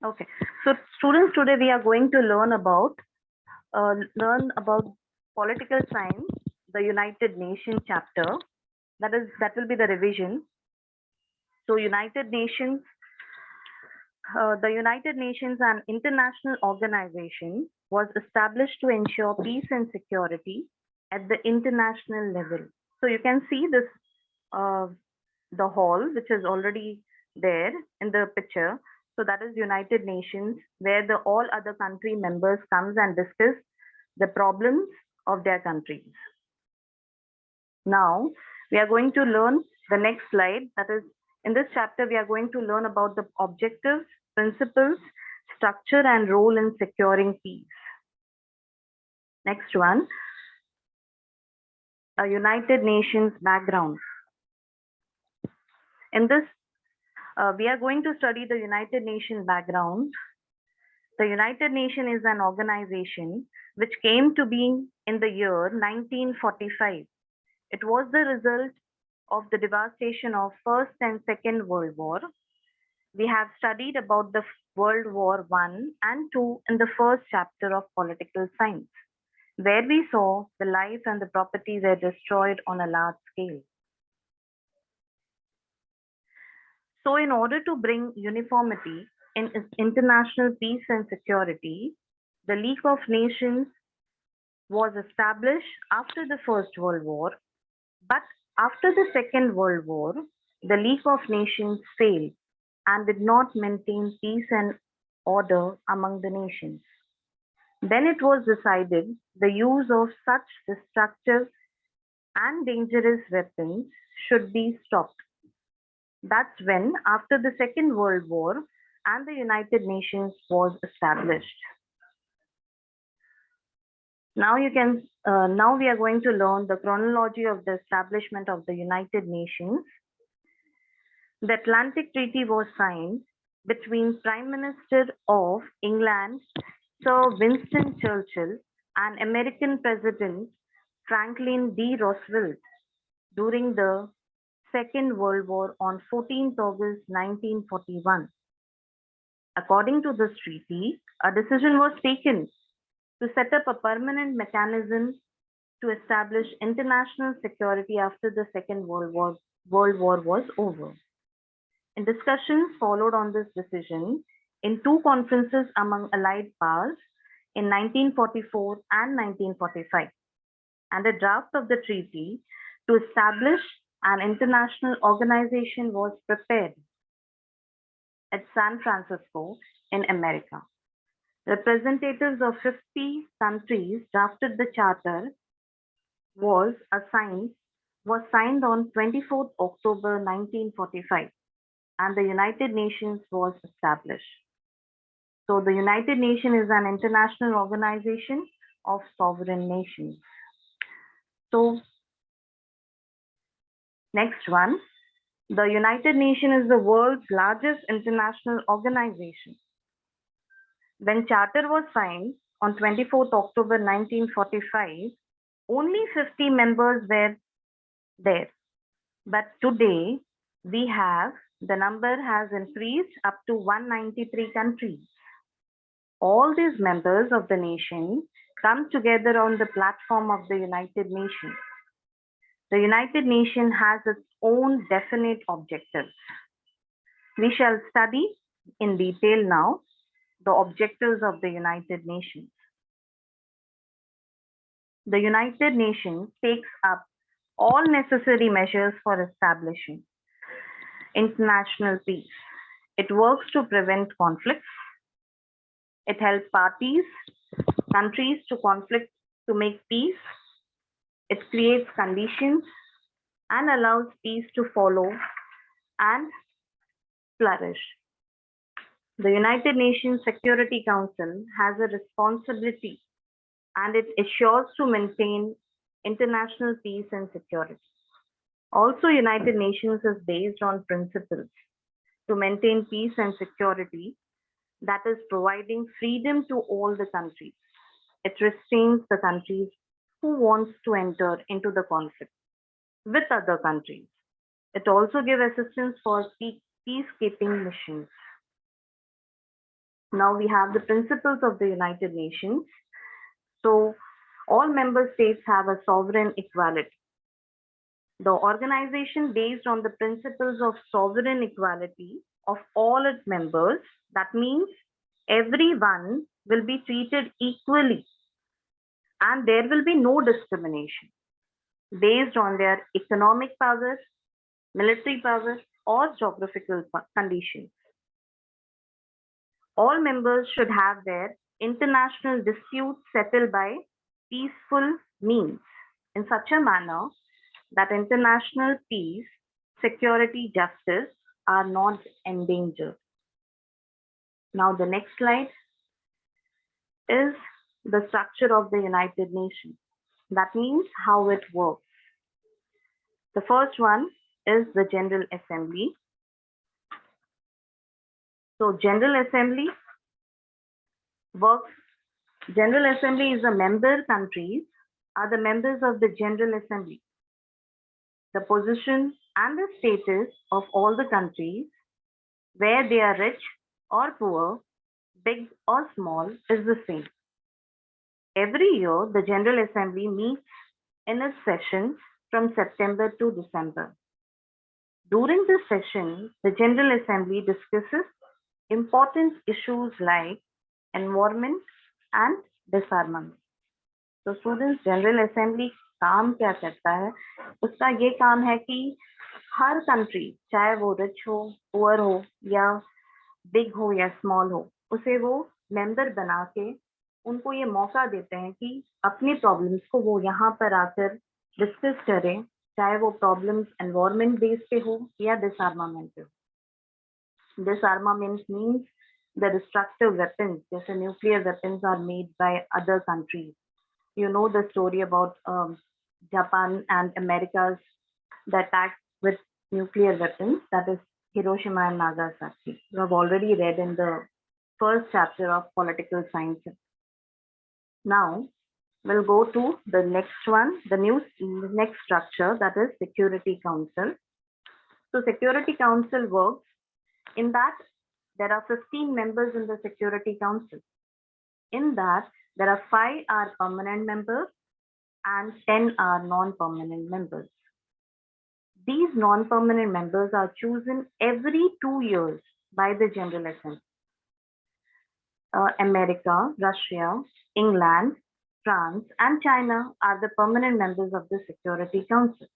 Okay. So students, today we are going to learn about political science, the United Nations chapter. That will be the revision. So the United Nations, an international organization, was established to ensure peace and security at the international level. So you can see this, uh, the hall, which is already there in the picture. So that is United Nations, where the all other country members comes and discuss the problems of their countries. Now we are going to learn the next slide. That is, in this chapter, we are going to learn about the objectives, principles, structure, and role in securing peace. Next one, a United Nations background. In this, we are going to study the United Nations background. The United Nations is an organization which came to be in the year 1945. It was the result of the devastation of First and Second World War. We have studied about the World War I and II in the first chapter of political science, where we saw the life and the property were destroyed on a large scale. So in order to bring uniformity in international peace and security, the League of Nations was established after the First World War, but after the Second World War, the League of Nations failed and did not maintain peace and order among the nations. Then it was decided the use of such destructive and dangerous weapons should be stopped. That's when, after the Second World War, and the United Nations was established. Now we are going to learn the chronology of the establishment of the United Nations. The Atlantic Treaty was signed between Prime Minister of England, Sir Winston Churchill, and American President Franklin D. Roosevelt during the Second World War on 14th August 1941. According to this treaty, a decision was taken to set up a permanent mechanism to establish international security after the Second World War was over. And discussions followed on this decision in two conferences among Allied powers in 1944 and 1945, and a draft of the treaty to establish an international organization was prepared at San Francisco in America. Representatives of 50 countries drafted the charter was signed on 24th October 1945, and the United Nations was established. So the United Nations is an international organization of sovereign nations. So next one, the United Nations is the world's largest international organization. When charter was signed on 24th October 1945, only 50 members were there. But today, the number has increased up to 193 countries. All these members of the nation come together on the platform of the United Nations. The United Nations has its own definite objectives. We shall study in detail now the objectives of the United Nations. The United Nations takes up all necessary measures for establishing international peace. It works to prevent conflicts. It helps countries to conflict to make peace. It creates conditions and allows peace to follow and flourish. The United Nations Security Council has a responsibility, and it assures to maintain international peace and security. Also, United Nations is based on principles to maintain peace and security, that is providing freedom to all the countries. It restrains the countries who wants to enter into the conflict with other countries. It also gives assistance for peacekeeping missions. Now we have the principles of the United Nations. So all member states have a sovereign equality. The organization based on the principles of sovereign equality of all its members. That means everyone will be treated equally and there will be no discrimination based on their economic power, military power, or geographical conditions. All members should have their international disputes settled by peaceful means in such a manner that international peace, security, justice are not endangered. Now, the next slide is the structure of the United Nations. That means how it works. The first one is the General Assembly. So, General Assembly works. General Assembly is the member countries are the members of the General Assembly. The position and the status of all the countries, where they are rich or poor, big or small, is the same. Every year, the General Assembly meets in its sessions from September to December. During this session, the General Assembly discusses important issues like environment and disarmament. तो students, general assembly काम क्या करता है? उसका ये काम है कि हर कंट्री, चाहे वो रिच हो, पुअर हो या बिग हो या स्मॉल हो, उसे वो मेंबर बना के उनको ये मौका देते हैं कि अपनी प्रॉब्लम्स को वो यहाँ पर आकर डिस्कस करें, चाहे वो प्रॉब्लम्स एनवायरमेंट बेस पे हो या डिसआर्मामेंट पे हो। Disarmament means the destructive weapons, जैसे nuclear weapons are made by other countries. You know the story about Japan and America's the attack with nuclear weapons, that is Hiroshima and Nagasaki. You have already read in the first chapter of political science. Now we'll go to the next one, the next structure, that is Security Council. So Security Council works in that there are 15 members in the Security Council. In that, there are 5 are permanent members and 10 are non-permanent members. These non-permanent members are chosen every 2 years by the General Assembly. America, Russia, England, France, and China are the permanent members of the Security Council.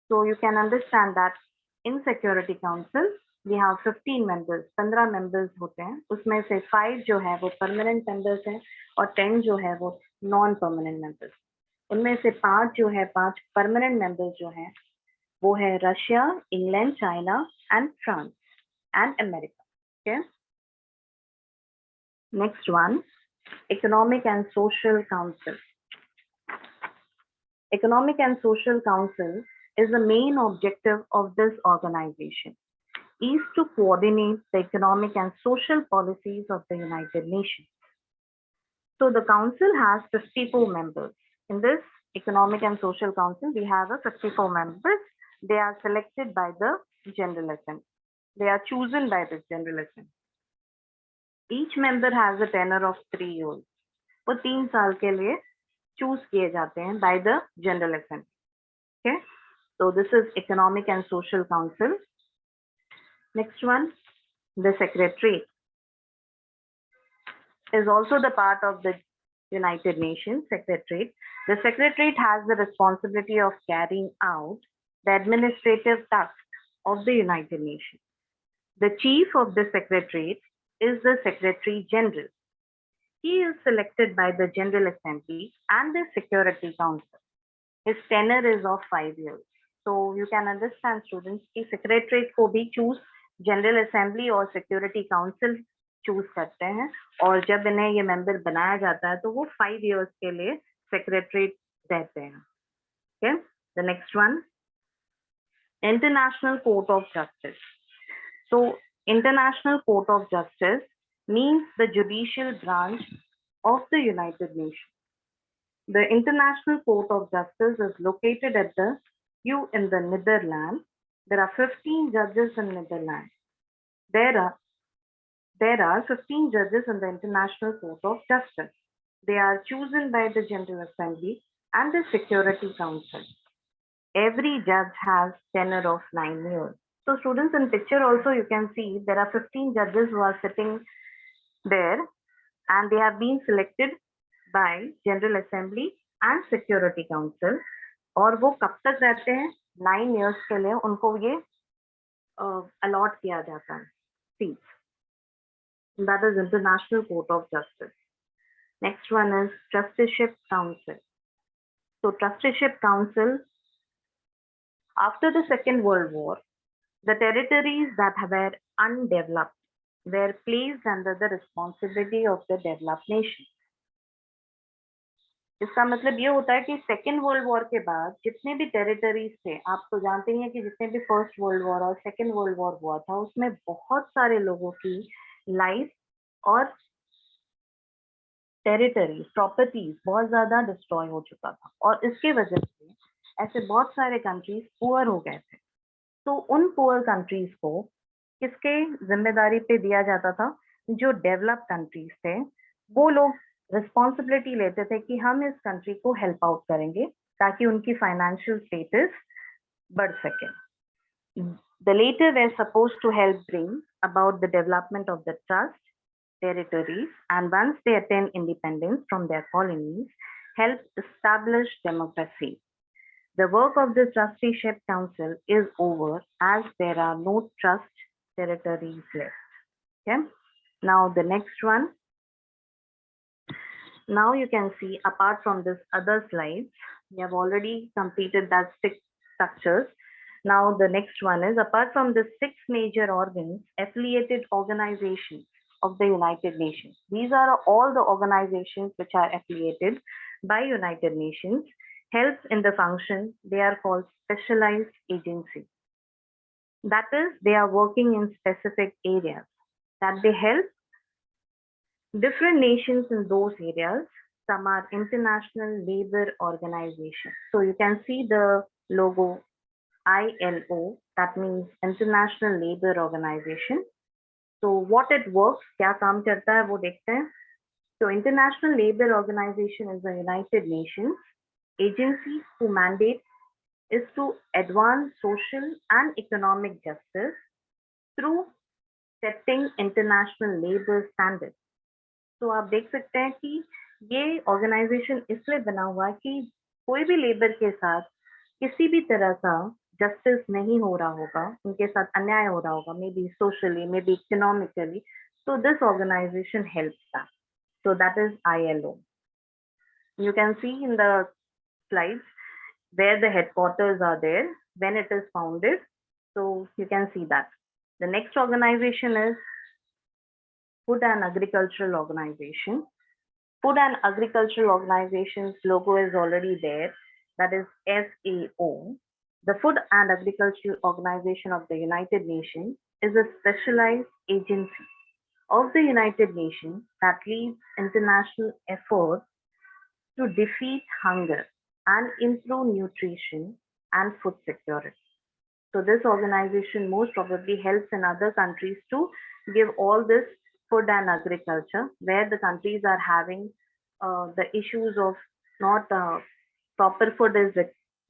So you can understand that in Security Council, we have 15 members, 15 members होते हैं, उसमें से 5 जो है वो permanent members हैं और 10 जो है वो non-permanent members. उनमें से 5 जो है 5 permanent members जो हैं वो है Russia, England, China and France and America. Okay. Next one, Economic and Social Council. Economic and Social Council is the main objective of this organization is to coordinate the economic and social policies of the United Nations. So the council has 54 members. In this Economic and Social Council, we have a 54 members. They are selected by the General Assembly. They are chosen by the General Assembly. Each member has a tenure of 3 years. वो 3 साल के लिए choose किए जाते हैं by the General Assembly. Okay, so this is Economic and Social Council. Next one, the Secretariat is also the part of the United Nations Secretariat. The Secretariat has the responsibility of carrying out the administrative tasks of the United Nations. The chief of the Secretariat is the Secretary General. He is selected by the General Assembly and the Security Council. His tenure is of 5 years. So you can understand, students, कि Secretariat को भी choose general assembly और security council choose करते हैं और जब इन्हें ये मेंबर बनाया जाता है तो वो 5 इयर्स के लिए सेक्रेटरी रहते हैं. Okay, the next one, international court of justice. So international court of justice means the judicial branch of the United nation. The international court of justice is located at the in the Netherlands. There are 15 judges in Netherlands. There are There are 15 judges in the International Court of Justice. They are chosen by the General Assembly and the Security Council. Every judge has tenure of 9 years. So students, in picture also you can see there are 15 judges who are sitting there, and they have been selected by General Assembly and Security Council. और वो कब तक रहते हैं? 9 years के लिए उनको ये allot किया जाता है seats. That is International Court of Justice. Next one is Trusteeship Council. So Trusteeship Council, after the Second World War, the territories that were undeveloped were placed under the responsibility of the developed nation. इसका मतलब ये होता है कि second world war के बाद जितने भी टेरिटरीज थे, आप तो जानते ही हैं कि जितने भी फर्स्ट वर्ल्ड वॉर और सेकेंड वर्ल्ड वॉर हुआ था, उसमें बहुत सारे लोगों की लाइफ और टेरिटरी प्रॉपर्टीज बहुत ज्यादा डिस्ट्रॉय हो चुका था, और इसके वजह से ऐसे बहुत सारे कंट्रीज पुअर हो गए थे. तो उन पुअर कंट्रीज को किसके जिम्मेदारी पे दिया जाता था? जो डेवलप कंट्रीज थे वो लोग रिस्पॉन्सिबिलिटी लेते थे कि हम इस कंट्री को हेल्प आउट करेंगे ताकि उनकी फाइनेंशियल स्टेटस बढ़ सके. The later were supposed to help bring about the development of the trust territories, and once they attained independence from their colonies, help establish democracy. The work of the Trusteeship Council is over as there are no trust territories left. Okay. Now the next one. Now you can see, apart from this other slides, we have already completed that 6 structures. Now the next one is, apart from the 6 major organs, affiliated organizations of the United Nations. These are all the organizations which are affiliated by United Nations, help in the function. They are called specialized agencies. That is, they are working in specific areas, that they help different nations in those areas. Some are International Labour Organization. So you can see the logo ILO, that means International Labour Organization. So what it works, क्या काम करता है वो देखते हैं. So International Labour Organization is the United Nations agency whose mandate is to advance social and economic justice through setting international labor standards. तो आप देख सकते हैं कि ये ऑर्गेनाइजेशन इसलिए बना हुआ है कि कोई भी लेबर के साथ किसी भी तरह का जस्टिस नहीं हो रहा होगा, उनके साथ अन्याय हो रहा होगा, may be socially, may be economically, so this organization helps that. So that is ILO. You can see in the slides where the headquarters are there, when it is founded. So you can see that. The next organization is Food and Agricultural Organization. Food and Agricultural Organization's logo is already there. That is FAO. The Food and Agricultural Organization of the United Nations is a specialized agency of the United Nations that leads international efforts to defeat hunger and improve nutrition and food security. So this organization most probably helps in other countries to give all this food and agriculture, where the countries are having the issues of not proper food is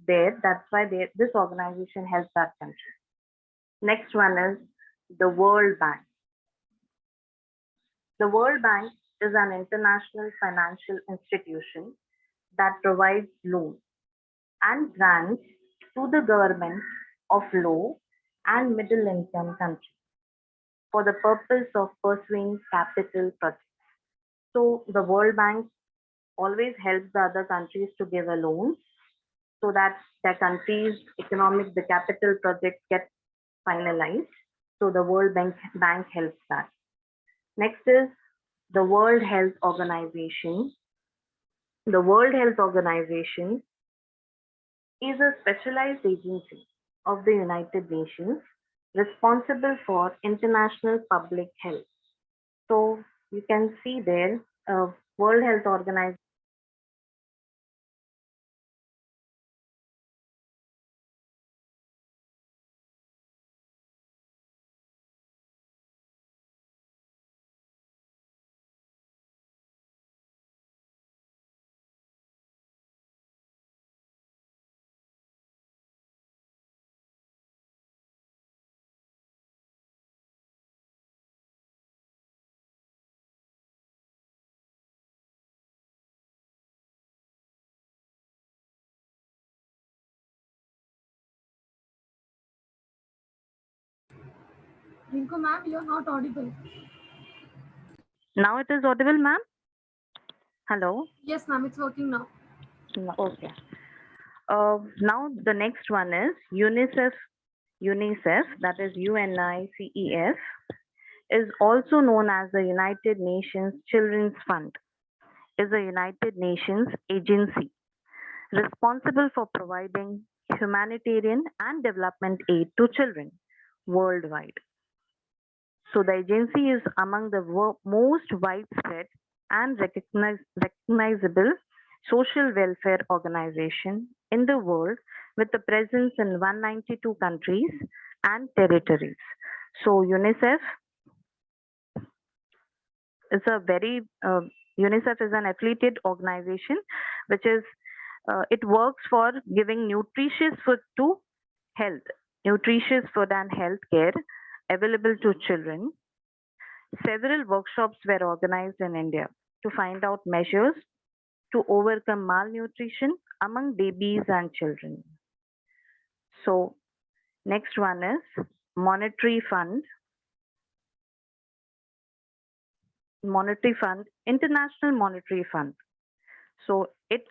there. That's why this organization helps that country. Next one is the World Bank. The World Bank is an international financial institution that provides loans and grants to the government of low and middle income countries for the purpose of pursuing capital projects. So the World Bank always helps the other countries to give a loan so that their country's the capital projects get finalized. So the World Bank helps that. Next is the World Health Organization. The World Health Organization is a specialized agency of the United Nations responsible for international public health. So you can see there, World Health Organization Rinko ma'am, you're not audible. Now it is audible, ma'am? Hello? Yes, ma'am, it's working now. No, okay. Now the next one is UNICEF. UNICEF, that is UNICEF, is also known as the United Nations Children's Fund, is a United Nations agency responsible for providing humanitarian and development aid to children worldwide. So the agency is among the most widespread and recognizable social welfare organization in the world with a presence in 192 countries and territories. So is a very UNICEF is an affiliated organization which is it works for giving nutritious food to health, nutritious food and health care available to children. Several workshops were organized in India to find out measures to overcome malnutrition among babies and children. So, next one is Monetary Fund, International Monetary Fund. So, it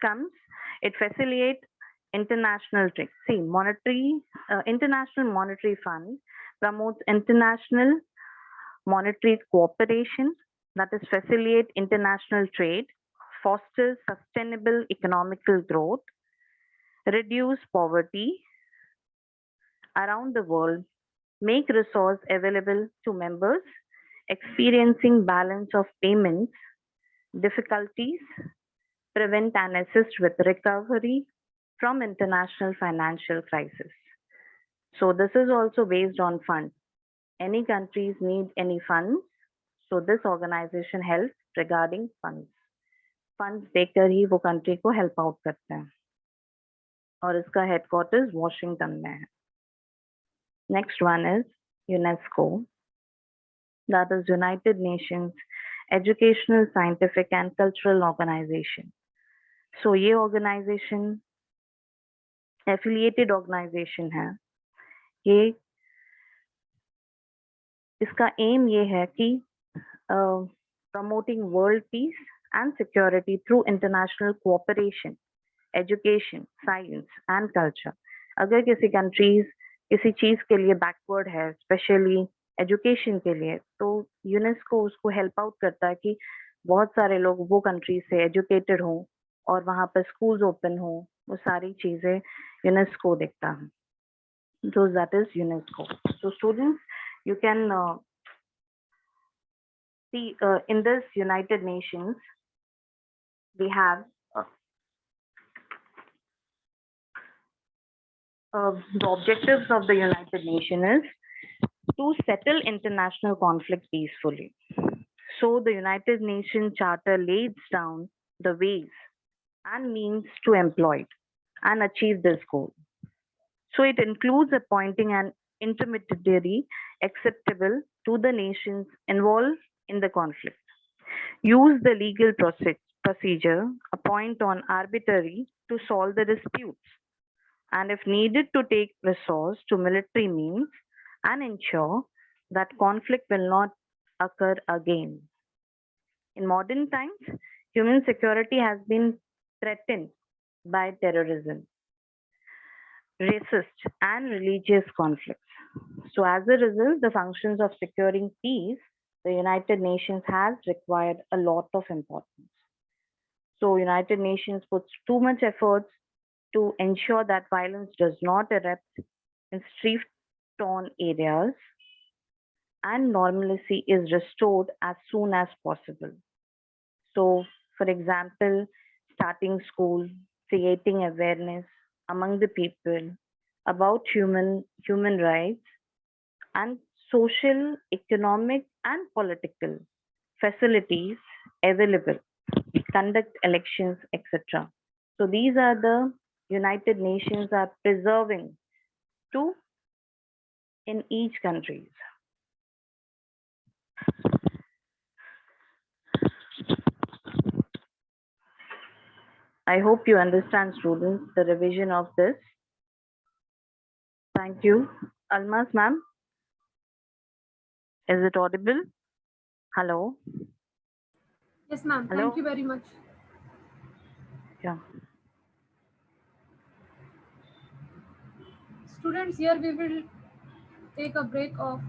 facilitates international trade. See, International Monetary Fund promotes international monetary cooperation, that is facilitate international trade, fosters sustainable economical growth, reduce poverty around the world, make resource available to members experiencing balance of payments difficulties, prevent and assist with recovery from international financial crisis. So this is also based on funds. Any countries need any funds, so this organization helps regarding funds. Funds देकर ही वो country को help out करते हैं और इसका headquarters Washington में है. Next one is UNESCO, that is United Nations Educational Scientific and Cultural Organization. So ये ऑर्गेनाइजेशन एफिलिएटेड ऑर्गेनाइजेशन है. ये इसका एम ये है कि promoting world peace and security through international cooperation, education, science and culture. अगर किसी कंट्रीज किसी चीज के लिए बैकवर्ड है, स्पेशली एजुकेशन के लिए, तो यूनेस्को उसको हेल्प आउट करता है कि बहुत सारे लोग वो कंट्री से एजुकेटेड हों और वहाँ पर स्कूल्स ओपन हों. वो सारी चीजें यूनेस्को देखता है. So that is UNESCO. So students, you can see in this United Nations we have the objectives of the United Nations is to settle international conflict peacefully. So the United Nations Charter lays down the ways and means to employ it and achieve this goal. So it includes appointing an intermediary acceptable to the nations involved in the conflict, use the legal procedure, appoint an arbitrary to solve the disputes, and if needed to take resource to military means and ensure that conflict will not occur again. In modern times, human security has been threatened by terrorism, racist, and religious conflicts. So, as a result, the functions of securing peace, the United Nations has required a lot of importance. So, United Nations puts too much efforts to ensure that violence does not erupt in strife-torn areas and normalcy is restored as soon as possible. So, for example, starting school, creating awareness among the people about human rights and social, economic, and political facilities available, conduct elections, etc. So these are the United Nations are preserving to in each countries. I hope you understand, students, the revision of this. Thank you. Almas, ma'am. Is it audible? Hello? Yes, ma'am. Hello? Thank you very much. Yeah. Students, here we will take a break of